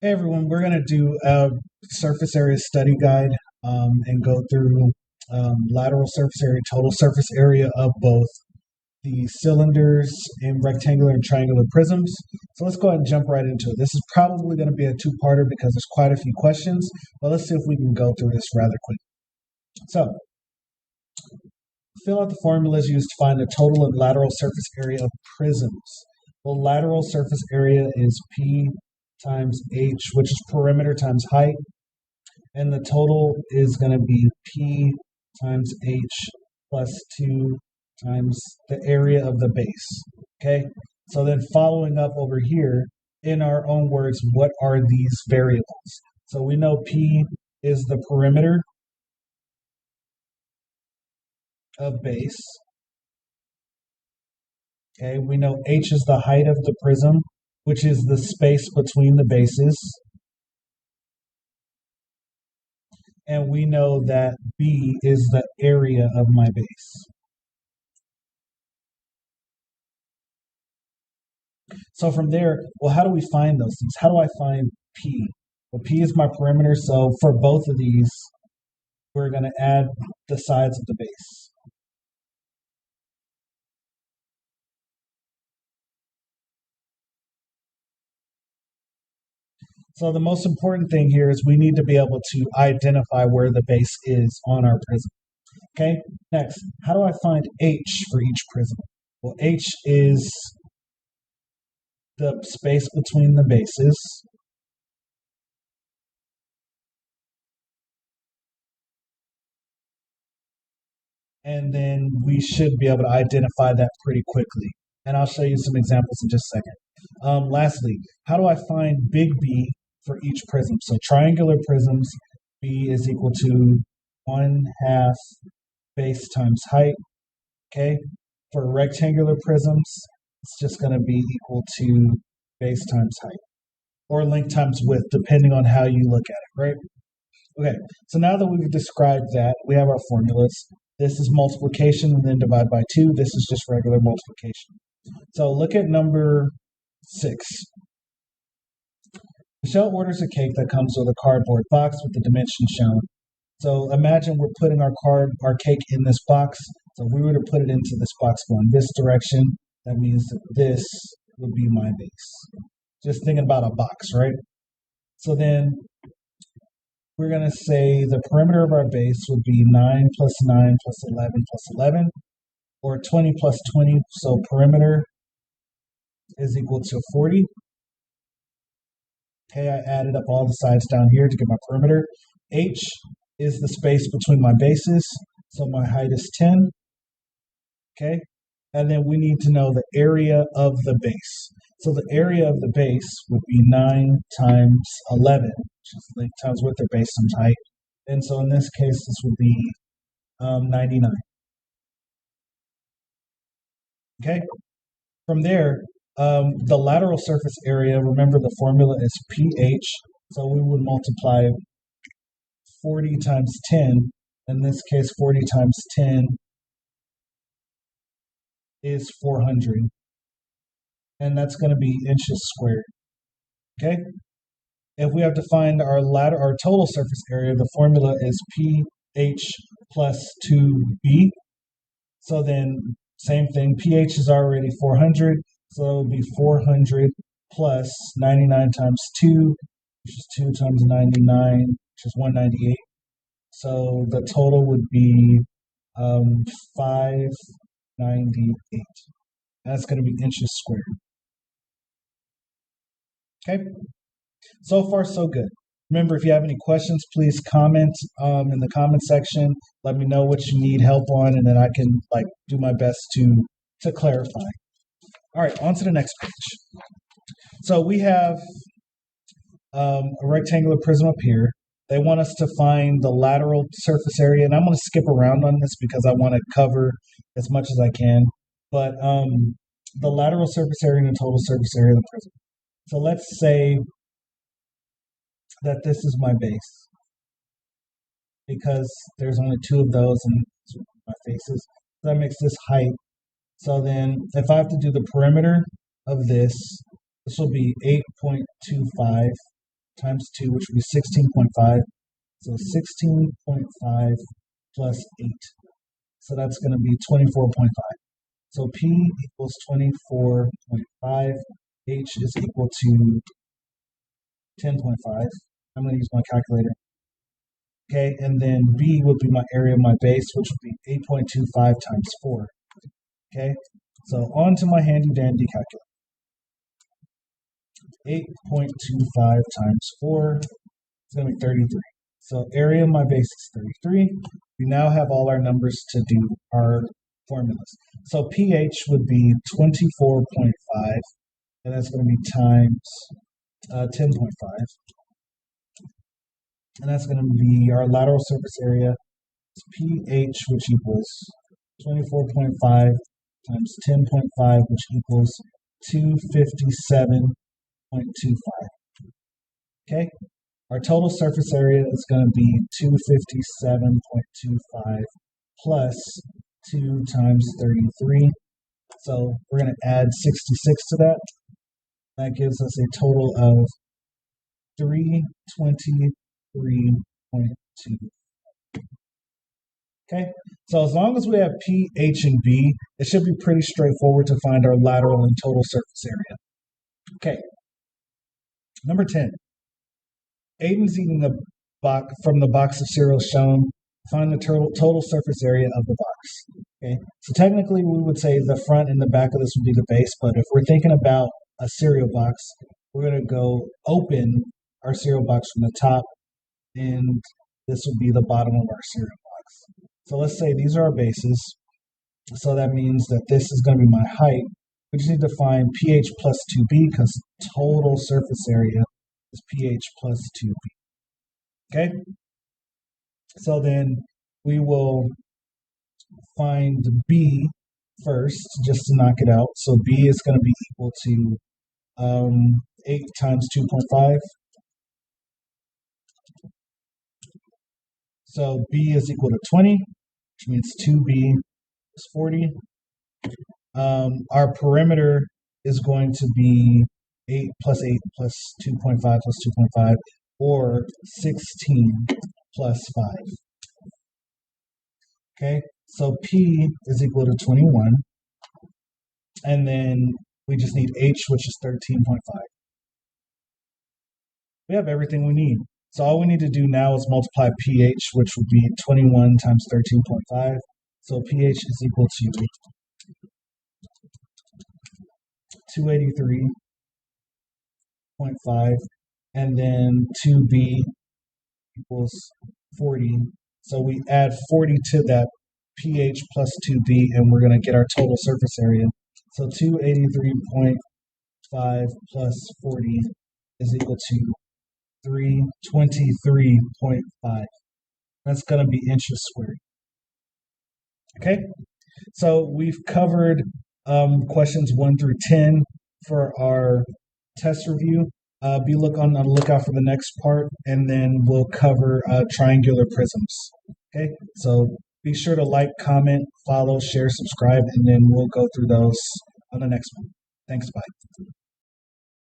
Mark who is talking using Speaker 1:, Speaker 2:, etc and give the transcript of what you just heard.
Speaker 1: Hey everyone, we're going to do a surface area study guide and go through lateral surface area, total surface area of both the cylinders and rectangular and triangular prisms. So let's go ahead and jump right into it. This is probably going to be a two-parter because there's quite a few questions, but let's see if we can go through this rather quick. So fill out the formulas used to find the total and lateral surface area of prisms. Well, lateral surface area is P times H, which is perimeter times height, and the total is going to be P times H plus 2 times the area of the base. Okay, so then following up over here, in our own words, what are these variables? So we know P is the perimeter of base. Okay, we know H is the height of the prism, which is the space between the bases. And we know that B is the area of my base. So from there, well, how do we find those things? How do I find P? Well, P is my perimeter, so for both of these, we're going to add the sides of the base. So the most important thing here is we need to be able to identify where the base is on our prism. Okay, next, how do I find H for each prism? Well, H is the space between the bases. And then we should be able to identify that pretty quickly. And I'll show you some examples in just a second. Lastly, how do I find big B for each prism? So triangular prisms, B is equal to 1/2 base times height. Okay, for rectangular prisms, it's just going to be equal to base times height, or length times width, depending on how you look at it, right? Okay, so now that we've described that, we have our formulas. This is multiplication and then divide by 2. This is just regular multiplication. So look at number 6. Michelle orders a cake that comes with a cardboard box with the dimensions shown. So imagine we're putting our cake in this box. So if we were to put it into this box going this direction, that means that this would be my base. Just thinking about a box, right? So then we're going to say the perimeter of our base would be 9 plus 9 plus 11 plus 11, or 20 plus 20. So perimeter is equal to 40. Okay, I added up all the sides down here to get my perimeter. H is the space between my bases, so my height is 10. Okay, and then we need to know the area of the base. So the area of the base would be 9 times 11, which is length times width or base times height. And so in this case, this would be 99. Okay, from there, the lateral surface area, remember the formula is pH, so we would multiply 40 times 10. In this case, 40 times 10 is 400. And that's going to be inches squared. Okay? If we have to find our total surface area, the formula is pH plus 2b. So then, same thing, pH is already 400, so it would be 400 plus 99 times 2, which is 2 times 99, which is 198. So the total would be 598. That's going to be inches squared. Okay, so far so good. Remember, if you have any questions, please comment in the comment section. Let me know what you need help on, and then I can do my best to clarify. All right, on to the next page. So we have a rectangular prism up here. They want us to find the lateral surface area, and I'm going to skip around on this because I want to cover as much as I can. But the lateral surface area and the total surface area of the prism. So let's say that this is my base, because there's only 2 of those and my faces. So that makes this height. So then if I have to do the perimeter of this will be 8.25 times 2, which would be 16.5. So 16.5 plus 8. So that's going to be 24.5. So P equals 24.5. H is equal to 10.5. I'm going to use my calculator. Okay, and then B would be my area of my base, which would be 8.25 times 4. Okay, so on to my handy dandy calculator. 8.25 times 4 is going to be 33. So area of my base is 33. We now have all our numbers to do our formulas. So pH would be 24.5, and that's going to be times 10.5. And that's going to be our lateral surface area. It's pH, which equals 24.5 times 10.5, which equals 257.25. Okay? Our total surface area is going to be 257.25 plus 2 times 33. So we're going to add 66 to that. That gives us a total of 323.2. Okay, so as long as we have P, H, and B, it should be pretty straightforward to find our lateral and total surface area. Okay, number 10. Aiden's eating a box from the box of cereal shown. Find the total surface area of the box. Okay, so technically we would say the front and the back of this would be the base, but if we're thinking about a cereal box, we're going to go open our cereal box from the top, and this would be the bottom of our cereal box. So let's say these are our bases. So that means that this is going to be my height. We just need to find pH plus 2b because total surface area is pH plus 2b. Okay? So then we will find b first just to knock it out. So b is going to be equal to 8 times 2.5. So b is equal to 20, which means 2b is 40. Our perimeter is going to be 8 plus 2.5 plus 2.5, or 16 plus 5. Okay, so P is equal to 21. And then we just need H, which is 13.5. We have everything we need. So all we need to do now is multiply pH, which would be 21 times 13.5. So pH is equal to 283.5, and then 2b equals 40. So we add 40 to that pH plus 2b, and we're going to get our total surface area. So 283.5 plus 40 is equal to 323.5. That's going to be inches squared. Okay, so we've covered questions 1 through 10 for our test review. Be on the lookout for the next part, and then we'll cover triangular prisms. Okay, so be sure to like, comment, follow, share, subscribe, and then we'll go through those on the next one. Thanks, bye.